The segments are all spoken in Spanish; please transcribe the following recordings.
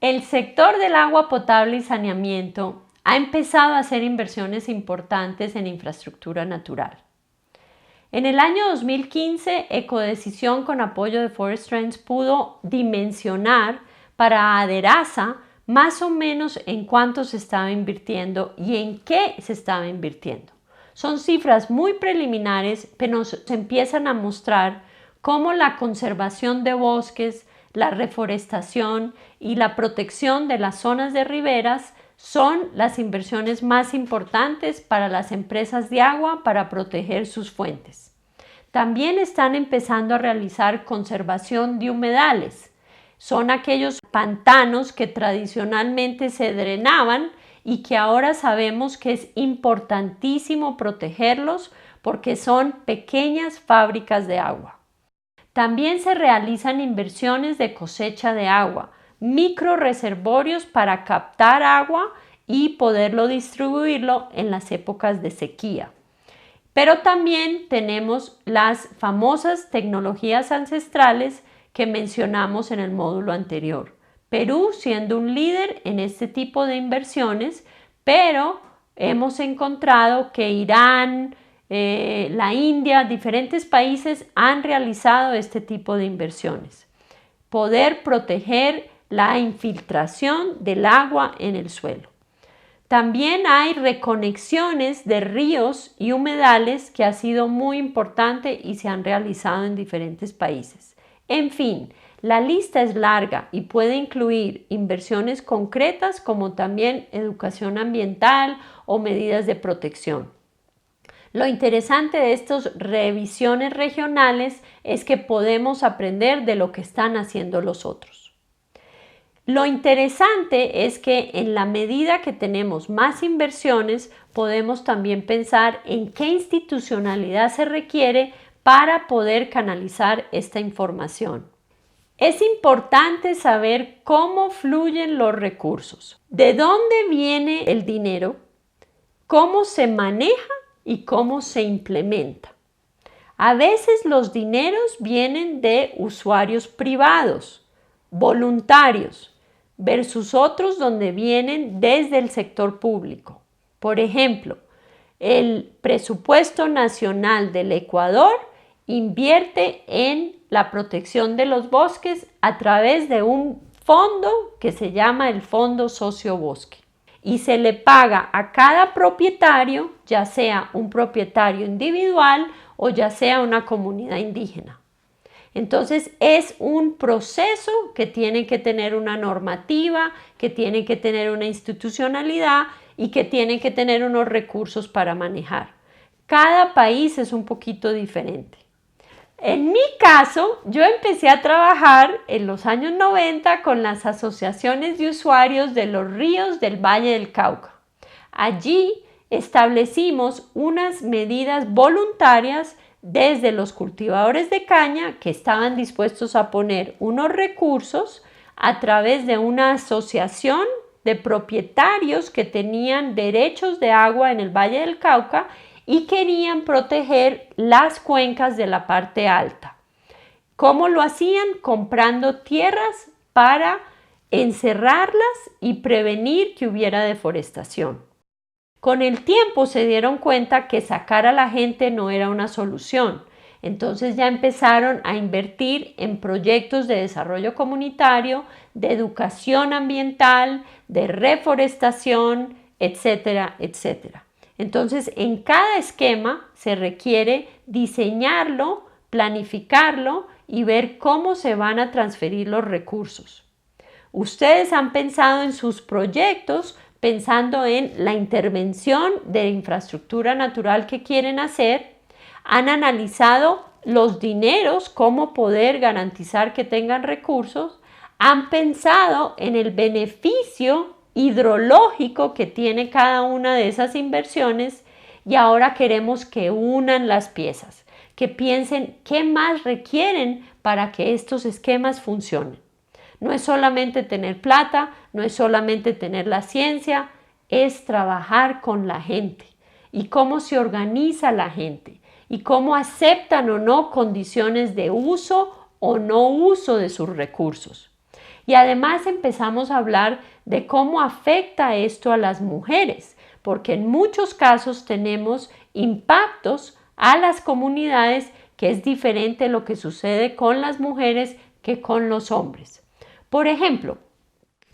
El sector del agua potable y saneamiento ha empezado a hacer inversiones importantes en infraestructura natural. En el año 2015, Ecodecisión, con apoyo de Forest Trends, pudo dimensionar para Aderasa más o menos en cuánto se estaba invirtiendo y en qué se estaba invirtiendo. Son cifras muy preliminares, pero nos empiezan a mostrar cómo la conservación de bosques, la reforestación y la protección de las zonas de riberas son las inversiones más importantes para las empresas de agua para proteger sus fuentes. También están empezando a realizar conservación de humedales. Son aquellos pantanos que tradicionalmente se drenaban y que ahora sabemos que es importantísimo protegerlos porque son pequeñas fábricas de agua. También se realizan inversiones de cosecha de agua, microreservorios para captar agua y poderlo distribuirlo en las épocas de sequía. Pero también tenemos las famosas tecnologías ancestrales que mencionamos en el módulo anterior. Perú siendo un líder en este tipo de inversiones, pero hemos encontrado que Irán, la India, diferentes países han realizado este tipo de inversiones. Poder proteger la infiltración del agua en el suelo. También hay reconexiones de ríos y humedales que ha sido muy importante y se han realizado en diferentes países. En fin, la lista es larga y puede incluir inversiones concretas como también educación ambiental o medidas de protección. Lo interesante de estas revisiones regionales es que podemos aprender de lo que están haciendo los otros. Lo interesante es que en la medida que tenemos más inversiones, podemos también pensar en qué institucionalidad se requiere para poder canalizar esta información. Es importante saber cómo fluyen los recursos, de dónde viene el dinero, cómo se maneja y cómo se implementa. A veces los dineros vienen de usuarios privados, voluntarios, versus otros donde vienen desde el sector público. Por ejemplo, el presupuesto nacional del Ecuador invierte en la protección de los bosques a través de un fondo que se llama el Fondo Sociobosque. Y se le paga a cada propietario, ya sea un propietario individual o ya sea una comunidad indígena. Entonces es un proceso que tiene que tener una normativa, que tiene que tener una institucionalidad y que tiene que tener unos recursos para manejar. Cada país es un poquito diferente. En mi caso, yo empecé a trabajar en los años 90 con las asociaciones de usuarios de los ríos del Valle del Cauca. Allí establecimos unas medidas voluntarias desde los cultivadores de caña que estaban dispuestos a poner unos recursos a través de una asociación de propietarios que tenían derechos de agua en el Valle del Cauca y querían proteger las cuencas de la parte alta. ¿Cómo lo hacían? Comprando tierras para encerrarlas y prevenir que hubiera deforestación. Con el tiempo se dieron cuenta que sacar a la gente no era una solución. Entonces ya empezaron a invertir en proyectos de desarrollo comunitario, de educación ambiental, de reforestación, etcétera, etcétera. Entonces, en cada esquema se requiere diseñarlo, planificarlo y ver cómo se van a transferir los recursos. Ustedes han pensado en sus proyectos pensando en la intervención de infraestructura natural que quieren hacer, han analizado los dineros, cómo poder garantizar que tengan recursos, han pensado en el beneficio hidrológico que tiene cada una de esas inversiones y ahora queremos que unan las piezas, que piensen qué más requieren para que estos esquemas funcionen. No es solamente tener plata, no es solamente tener la ciencia, es trabajar con la gente y cómo se organiza la gente y cómo aceptan o no condiciones de uso o no uso de sus recursos. Y además empezamos a hablar de cómo afecta esto a las mujeres, porque en muchos casos tenemos impactos a las comunidades que es diferente lo que sucede con las mujeres que con los hombres. Por ejemplo,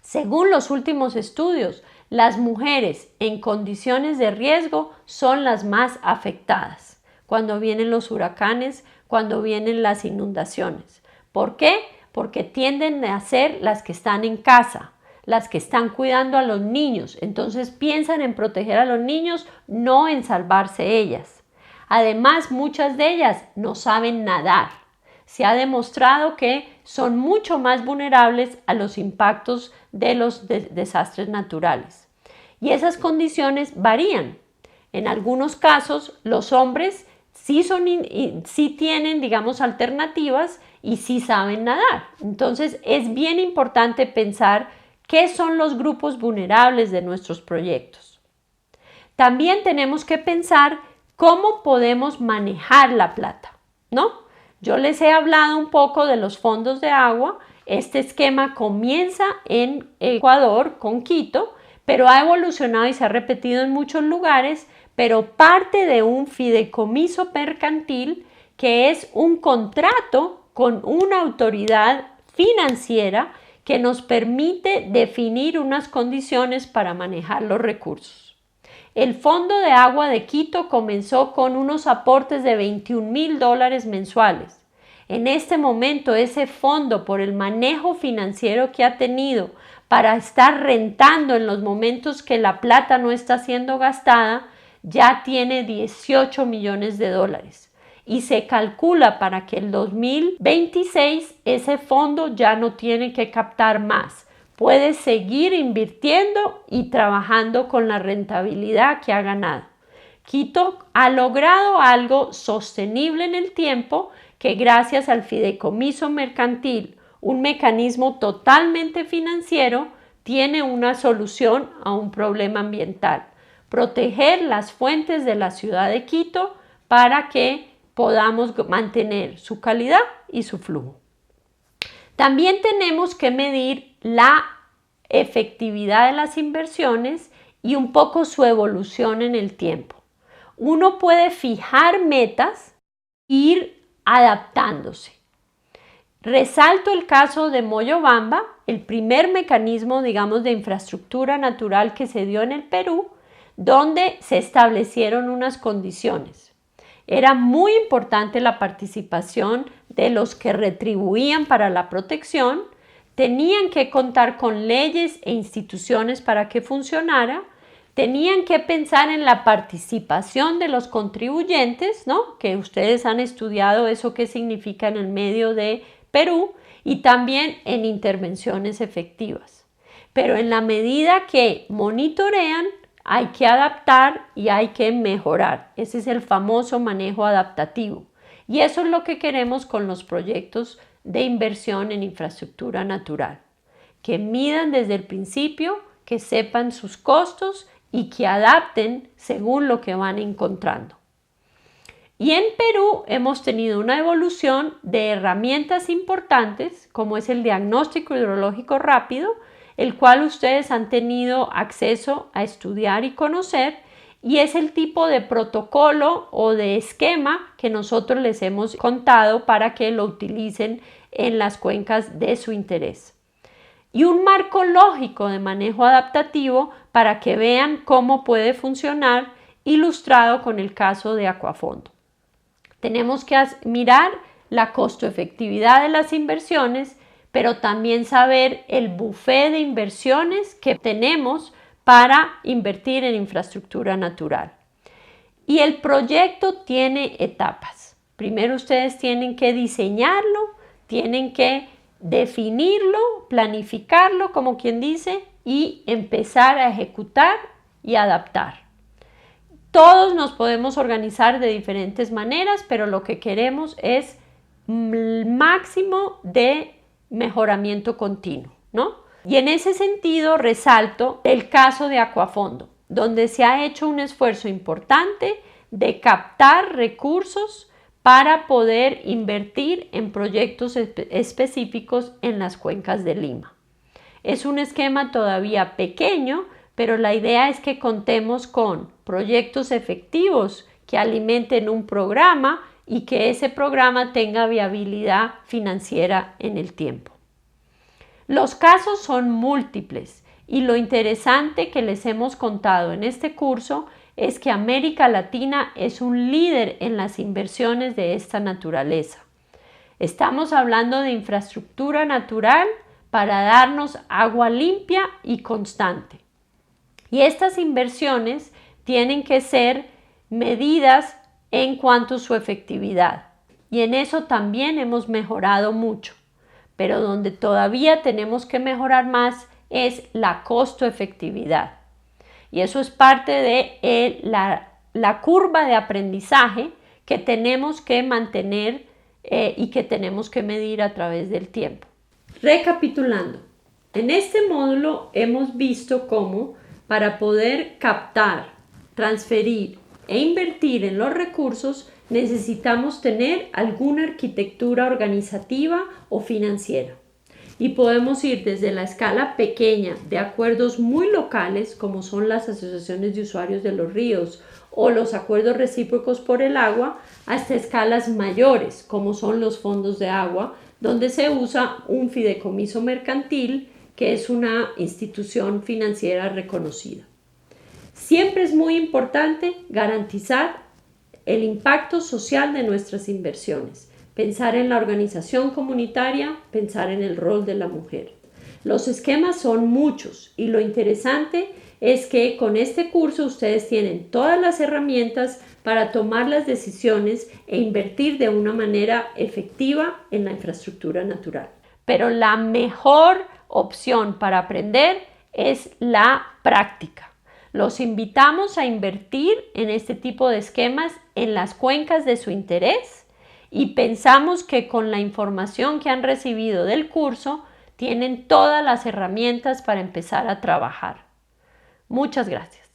según los últimos estudios, las mujeres en condiciones de riesgo son las más afectadas cuando vienen los huracanes, cuando vienen las inundaciones. ¿Por qué? Porque tienden a ser las que están en casa, las que están cuidando a los niños. Entonces piensan en proteger a los niños, no en salvarse ellas. Además, muchas de ellas no saben nadar. Se ha demostrado que son mucho más vulnerables a los impactos de los desastres naturales. Y esas condiciones varían. En algunos casos, los hombres sí tienen, digamos, alternativas y sí saben nadar. Entonces, es bien importante pensar qué son los grupos vulnerables de nuestros proyectos. También tenemos que pensar cómo podemos manejar la plata, ¿no? Yo les he hablado un poco de los fondos de agua. Este esquema comienza en Ecuador, con Quito, pero ha evolucionado y se ha repetido en muchos lugares, pero parte de un fideicomiso mercantil que es un contrato con una autoridad financiera que nos permite definir unas condiciones para manejar los recursos. El Fondo de Agua de Quito comenzó con unos aportes de $21,000 mensuales. En este momento, ese fondo, por el manejo financiero que ha tenido para estar rentando en los momentos que la plata no está siendo gastada, ya tiene $18 millones. Y se calcula para que el 2026 ese fondo ya no tiene que captar más. Puede seguir invirtiendo y trabajando con la rentabilidad que ha ganado. Quito ha logrado algo sostenible en el tiempo que gracias al fideicomiso mercantil, un mecanismo totalmente financiero, tiene una solución a un problema ambiental. Proteger las fuentes de la ciudad de Quito para que podamos mantener su calidad y su flujo. También tenemos que medir la efectividad de las inversiones y un poco su evolución en el tiempo. Uno puede fijar metas e ir adaptándose. Resalto el caso de Moyobamba, el primer mecanismo, digamos, de infraestructura natural que se dio en el Perú, donde se establecieron unas condiciones. Era muy importante la participación de los que retribuían para la protección, tenían que contar con leyes e instituciones para que funcionara, tenían que pensar en la participación de los contribuyentes, ¿no? Que ustedes han estudiado eso que significa en el medio de Perú, y también en intervenciones efectivas. Pero en la medida que monitorean, hay que adaptar y hay que mejorar. Ese es el famoso manejo adaptativo. Y eso es lo que queremos con los proyectos de inversión en infraestructura natural. Que midan desde el principio, que sepan sus costos y que adapten según lo que van encontrando. Y en Perú hemos tenido una evolución de herramientas importantes, como es el diagnóstico hidrológico rápido, el cual ustedes han tenido acceso a estudiar y conocer, y es el tipo de protocolo o de esquema que nosotros les hemos contado para que lo utilicen en las cuencas de su interés. Y un marco lógico de manejo adaptativo para que vean cómo puede funcionar, ilustrado con el caso de Aquafondo. Tenemos que mirar la costo-efectividad de las inversiones, pero también saber el buffet de inversiones que tenemos para invertir en infraestructura natural. Y el proyecto tiene etapas. Primero ustedes tienen que diseñarlo, tienen que definirlo, planificarlo, como quien dice, y empezar a ejecutar y adaptar. Todos nos podemos organizar de diferentes maneras, pero lo que queremos es el máximo de mejoramiento continuo, ¿no? Y en ese sentido resalto el caso de Aquafondo, donde se ha hecho un esfuerzo importante de captar recursos para poder invertir en proyectos específicos en las cuencas de Lima. Es un esquema todavía pequeño, pero la idea es que contemos con proyectos efectivos que alimenten un programa y que ese programa tenga viabilidad financiera en el tiempo. Los casos son múltiples y lo interesante que les hemos contado en este curso es que América Latina es un líder en las inversiones de esta naturaleza. Estamos hablando de infraestructura natural para darnos agua limpia y constante. Y estas inversiones tienen que ser medidas en cuanto a su efectividad. Y en eso también hemos mejorado mucho. Pero donde todavía tenemos que mejorar más es la costo-efectividad. Y eso es parte de la curva de aprendizaje que tenemos que mantener y que tenemos que medir a través del tiempo. Recapitulando, en este módulo hemos visto cómo para poder captar, transferir e invertir en los recursos necesitamos tener alguna arquitectura organizativa o financiera. Y podemos ir desde la escala pequeña de acuerdos muy locales, como son las asociaciones de usuarios de los ríos o los acuerdos recíprocos por el agua, hasta escalas mayores, como son los fondos de agua, donde se usa un fideicomiso mercantil, que es una institución financiera reconocida. Siempre es muy importante garantizar el impacto social de nuestras inversiones. Pensar en la organización comunitaria, pensar en el rol de la mujer. Los esquemas son muchos y lo interesante es que con este curso ustedes tienen todas las herramientas para tomar las decisiones e invertir de una manera efectiva en la infraestructura natural. Pero la mejor opción para aprender es la práctica. Los invitamos a invertir en este tipo de esquemas en las cuencas de su interés. Y pensamos que con la información que han recibido del curso tienen todas las herramientas para empezar a trabajar. Muchas gracias.